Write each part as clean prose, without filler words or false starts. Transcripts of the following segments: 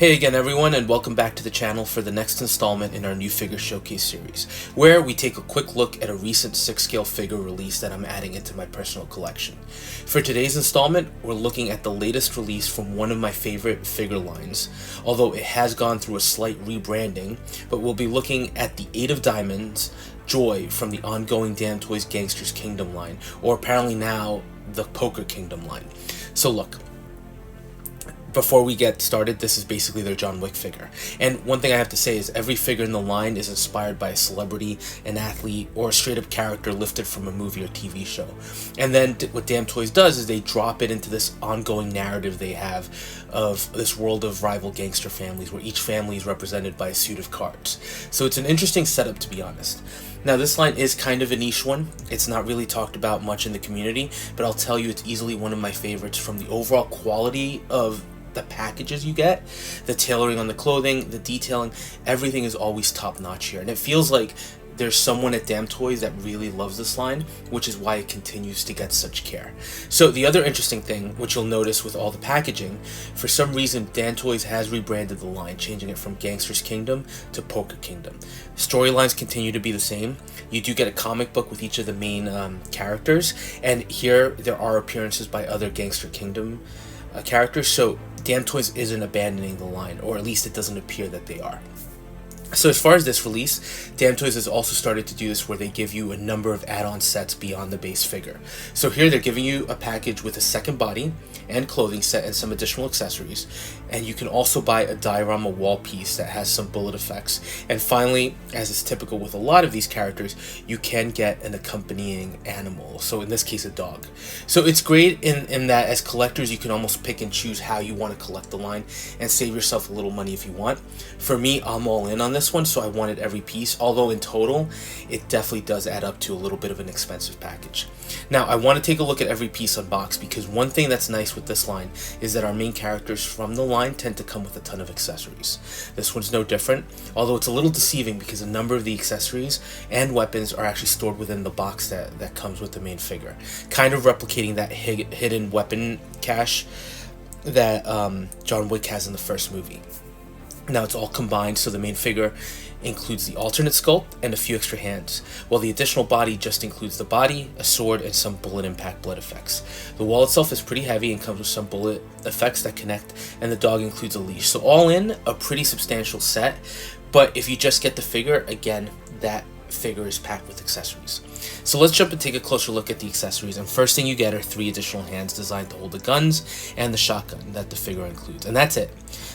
Hey again everyone, and welcome back to the channel for the next installment in our new figure showcase series, where we take a quick look at a recent 6-scale figure release that I'm adding into my personal collection. For today's installment, we're looking at the latest release from one of my favorite figure lines, although it has gone through a slight rebranding, but we'll be looking at the 8 of Diamonds, Joy, from the ongoing Damtoys Gangsters Kingdom line, or apparently now the Poker Kingdom line. So look, before we get started, this is basically their John Wick figure. And one thing I have to say is every figure in the line is inspired by a celebrity, an athlete, or a straight up character lifted from a movie or TV show. And then what Damtoys does is they drop it into this ongoing narrative they have of this world of rival gangster families where each family is represented by a suit of cards. So it's an interesting setup, to be honest. Now this line is kind of a niche one. It's not really talked about much in the community, but I'll tell you it's easily one of my favorites from the overall quality of the packages you get, the tailoring on the clothing, the detailing, everything is always top notch here. And it feels like there's someone at Damtoys that really loves this line, which is why it continues to get such care. So the other interesting thing, which you'll notice with all the packaging, for some reason Damtoys has rebranded the line, changing it from Gangsters Kingdom to Poker Kingdom. Storylines continue to be the same. You do get a comic book with each of the main characters, and here there are appearances by other Gangster Kingdom characters, so Damtoys isn't abandoning the line, or at least it doesn't appear that they are. So as far as this release, Damtoys has also started to do this where they give you a number of add-on sets beyond the base figure. So here they're giving you a package with a second body and clothing set and some additional accessories, and you can also buy a diorama wall piece that has some bullet effects. And finally, as is typical with a lot of these characters, you can get an accompanying animal, so in this case a dog. So it's great in that as collectors you can almost pick and choose how you want to collect the line and save yourself a little money if you want. For me, I'm all in on this one, so I wanted every piece, although in total it definitely does add up to a little bit of an expensive package. Now I want to take a look at every piece unboxed, because one thing that's nice with this line is that our main characters from the line tend to come with a ton of accessories. This one's no different, although it's a little deceiving because a number of the accessories and weapons are actually stored within the box that comes with the main figure, kind of replicating that hidden weapon cache that John Wick has in the first movie. Now it's all combined, so the main figure includes the alternate sculpt and a few extra hands, while the additional body just includes the body, a sword, and some bullet impact blood effects. The wall itself is pretty heavy and comes with some bullet effects that connect, and the dog includes a leash. So all in, a pretty substantial set, but if you just get the figure, again, that figure is packed with accessories. So let's jump and take a closer look at the accessories, and first thing you get are 3 additional hands designed to hold the guns and the shotgun that the figure includes, and that's it.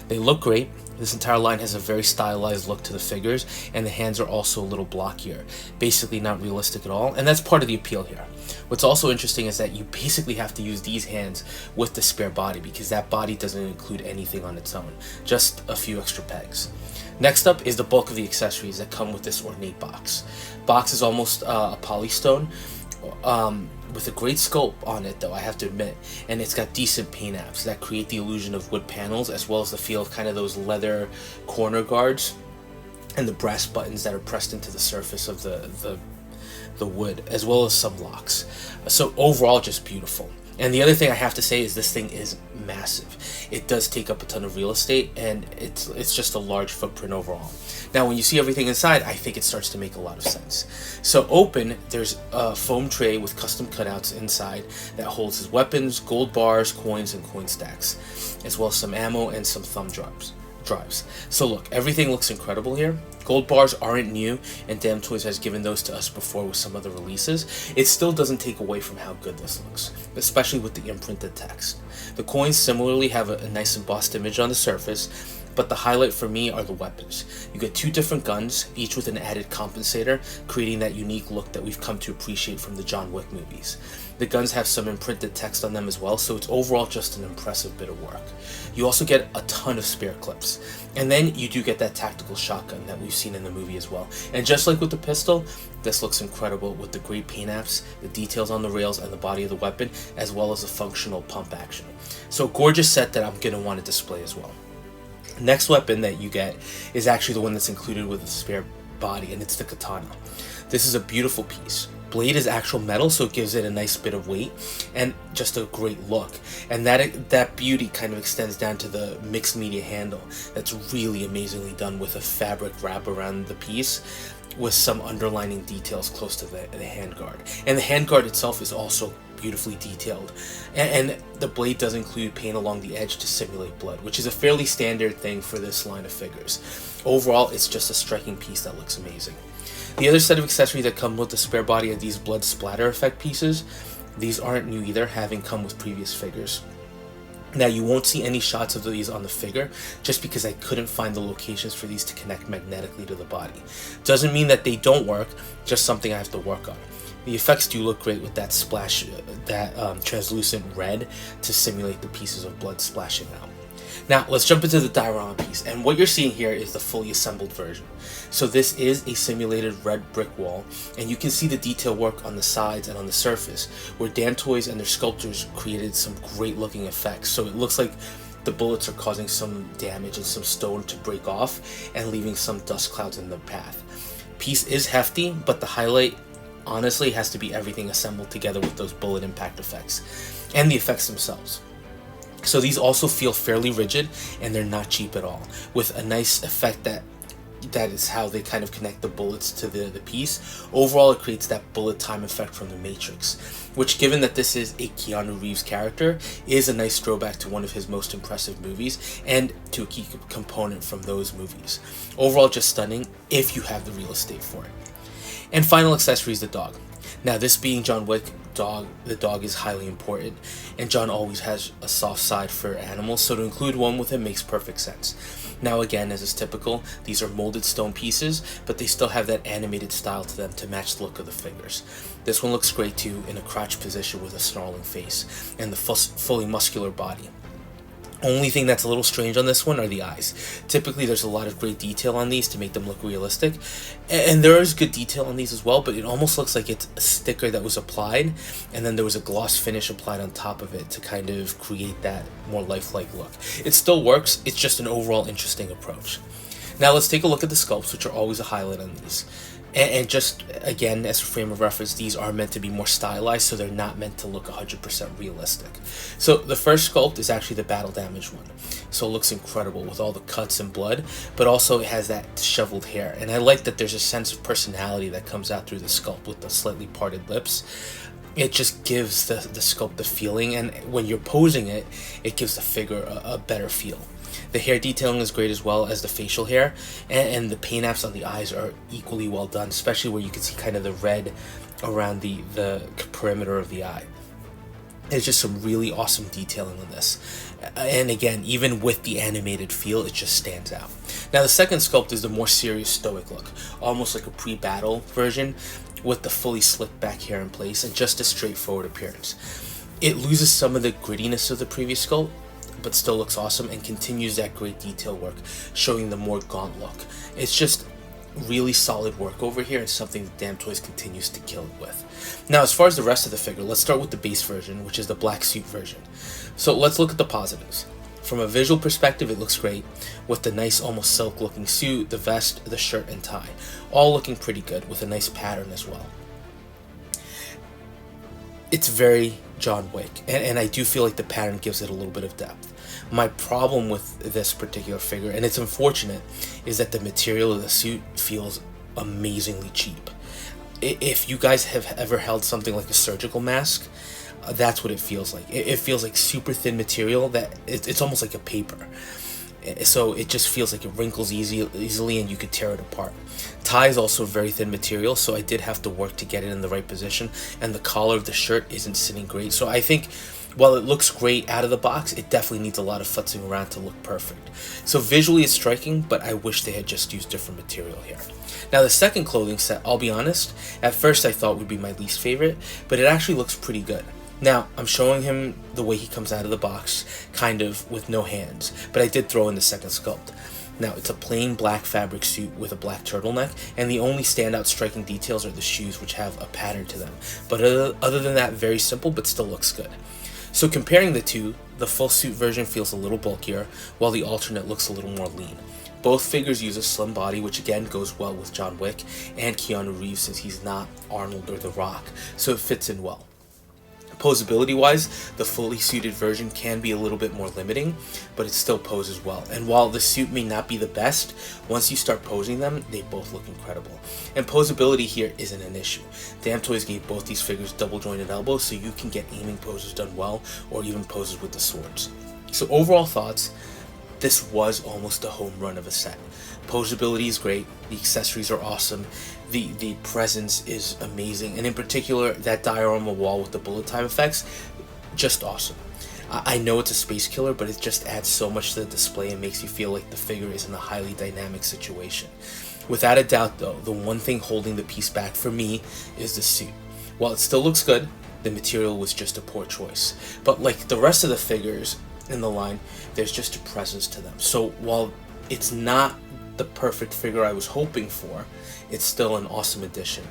They look great. This entire line has a very stylized look to the figures, and the hands are also a little blockier, basically not realistic at all, and that's part of the appeal here. What's also interesting is that you basically have to use these hands with the spare body, because that body doesn't include anything on its own, just a few extra pegs. Next up is the bulk of the accessories that come with this ornate box. Box is almost a polystone, with a great sculpt on it though, I have to admit, and it's got decent paint apps that create the illusion of wood panels, as well as the feel of kind of those leather corner guards and the brass buttons that are pressed into the surface of the wood, as well as some locks. So overall, just beautiful. And the other thing I have to say is this thing is massive. It does take up a ton of real estate, and it's just a large footprint overall. Now when you see everything inside, I think it starts to make a lot of sense. So open, there's a foam tray with custom cutouts inside that holds his weapons, gold bars, coins, and coin stacks, as well as some ammo and some thumb drives. So look, everything looks incredible here. Gold bars aren't new, and Damtoys has given those to us before with some other releases. It still doesn't take away from how good this looks, especially with the imprinted text. The coins similarly have a nice embossed image on the surface, but the highlight for me are the weapons. You get 2 different guns, each with an added compensator, creating that unique look that we've come to appreciate from the John Wick movies. The guns have some imprinted text on them as well, so it's overall just an impressive bit of work. You also get a ton of spare clips, and then you do get that tactical shotgun that we've seen in the movie as well. And just like with the pistol, this looks incredible with the great paint apps, the details on the rails and the body of the weapon, as well as a functional pump action. So gorgeous set that I'm going to want to display as well. Next weapon that you get is actually the one that's included with the spare body, and it's the katana. This is a beautiful piece. blade is actual metal, so it gives it a nice bit of weight and just a great look. And that beauty kind of extends down to the mixed media handle. That's really amazingly done with a fabric wrap around the piece with some underlining details close to the handguard. And the handguard itself is also beautifully detailed. And the blade does include paint along the edge to simulate blood, which is a fairly standard thing for this line of figures. Overall, it's just a striking piece that looks amazing. The other set of accessories that come with the spare body are these blood splatter effect pieces. These aren't new either, having come with previous figures. Now, you won't see any shots of these on the figure, just because I couldn't find the locations for these to connect magnetically to the body. Doesn't mean that they don't work, just something I have to work on. The effects do look great with that splash, translucent red to simulate the pieces of blood splashing out. Now, let's jump into the diorama piece, and what you're seeing here is the fully assembled version. So this is a simulated red brick wall, and you can see the detail work on the sides and on the surface, where Damtoys and their sculptors created some great looking effects. So it looks like the bullets are causing some damage and some stone to break off and leaving some dust clouds in the path. Piece is hefty, but the highlight honestly has to be everything assembled together with those bullet impact effects and the effects themselves. So these also feel fairly rigid, and they're not cheap at all, with a nice effect that is how they kind of connect the bullets to the piece. Overall, it creates that bullet time effect from The Matrix, which, given that this is a Keanu Reeves character, is a nice throwback to one of his most impressive movies and to a key component from those movies. Overall, just stunning if you have the real estate for it. And final accessory is the dog. Now, this being John Wick, the dog is highly important, and John always has a soft side for animals, so to include one with him makes perfect sense. Now again, as is typical, these are molded stone pieces, but they still have that animated style to them to match the look of the figures. This one looks great too, in a crouch position with a snarling face and the fully muscular body. Only thing that's a little strange on this one are the eyes. Typically there's a lot of great detail on these to make them look realistic, and there is good detail on these as well, but it almost looks like it's a sticker that was applied and then there was a gloss finish applied on top of it to kind of create that more lifelike look. It still works, it's just an overall interesting approach. Now let's take a look at the sculpts, which are always a highlight on these. And just, again, as a frame of reference, these are meant to be more stylized, so they're not meant to look 100% realistic. So the first sculpt is actually the battle damage one. So it looks incredible with all the cuts and blood, but also it has that disheveled hair. And I like that there's a sense of personality that comes out through the sculpt with the slightly parted lips. It just gives the sculpt the feeling, and when you're posing it, it gives the figure a better feel. The hair detailing is great as well as the facial hair, and the paint apps on the eyes are equally well done, especially where you can see kind of the red around the perimeter of the eye. There's just some really awesome detailing on this, and again, even with the animated feel, it just stands out. Now the second sculpt is the more serious stoic look, almost like a pre-battle version with the fully slicked back hair in place and just a straightforward appearance. It loses some of the grittiness of the previous sculpt, but still looks awesome and continues that great detail work, showing the more gaunt look. It's just really solid work over here, and something that Damtoys continues to kill it with. Now, as far as the rest of the figure, let's start with the base version, which is the black suit version. So let's look at the positives. From a visual perspective, it looks great, with the nice almost silk looking suit, the vest, the shirt, and tie, all looking pretty good, with a nice pattern as well. It's very John Wick, and I do feel like the pattern gives it a little bit of depth. My problem with this particular figure, and it's unfortunate, is that the material of the suit feels amazingly cheap. If you guys have ever held something like a surgical mask, that's what it feels like. It feels like super thin material that it's almost like a paper. So it just feels like it wrinkles easily and you could tear it apart. Tie is also very thin material, so I did have to work to get it in the right position, and the collar of the shirt isn't sitting great. So I think while it looks great out of the box, it definitely needs a lot of futzing around to look perfect. So visually it's striking, but I wish they had just used different material here. Now the second clothing set, I'll be honest, at first I thought would be my least favorite, but it actually looks pretty good. Now, I'm showing him the way he comes out of the box, kind of with no hands, but I did throw in the second sculpt. Now, it's a plain black fabric suit with a black turtleneck, and the only standout striking details are the shoes, which have a pattern to them. But other than that, very simple, but still looks good. So comparing the two, the full suit version feels a little bulkier, while the alternate looks a little more lean. Both figures use a slim body, which again goes well with John Wick and Keanu Reeves since he's not Arnold or The Rock, so it fits in well. Posability wise, the fully suited version can be a little bit more limiting, but it still poses well. And while the suit may not be the best, once you start posing them, they both look incredible. And posability here isn't an issue. Damtoys gave both these figures double jointed elbows, so you can get aiming poses done well, or even poses with the swords. So overall thoughts, this was almost a home run of a set. Posability is great, the accessories are awesome, the presence is amazing, and in particular that diorama wall with the bullet time effects, just awesome. I know it's a space killer, but it just adds so much to the display and makes you feel like the figure is in a highly dynamic situation. Without a doubt though, the one thing holding the piece back for me is the suit. While it still looks good, the material was just a poor choice. But like the rest of the figures in the line, there's just a presence to them. So while it's not the perfect figure I was hoping for, it's still an awesome addition.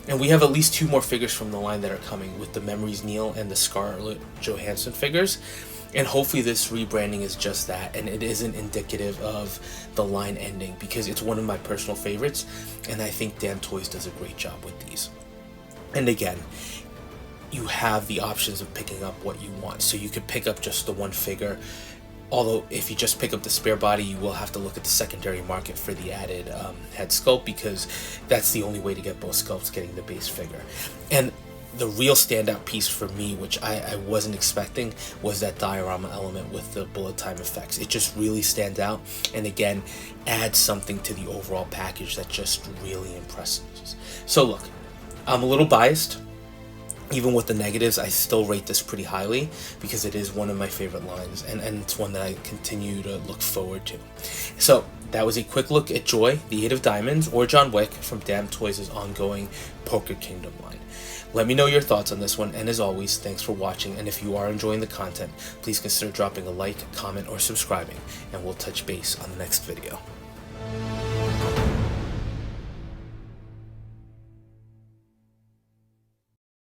And we have at least 2 more figures from the line that are coming, with the Memories Neil and the Scarlett Johansson figures. And hopefully this rebranding is just that, and it isn't indicative of the line ending, because it's one of my personal favorites, and I think Damtoys does a great job with these. And again, you have the options of picking up what you want. So you could pick up just the one figure, although if you just pick up the spare body, you will have to look at the secondary market for the added head sculpt, because that's the only way to get both sculpts, getting the base figure. And the real standout piece for me, which I wasn't expecting, was that diorama element with the bullet time effects. It just really stands out, and again adds something to the overall package that just really impresses. So look, I'm a little biased. Even with the negatives, I still rate this pretty highly, because it is one of my favorite lines, and it's one that I continue to look forward to. So that was a quick look at Joy, the 8 of Diamonds, or John Wick from Damtoys' ongoing Poker Kingdom line. Let me know your thoughts on this one, and as always, thanks for watching, and if you are enjoying the content, please consider dropping a like, comment, or subscribing, and we'll touch base on the next video.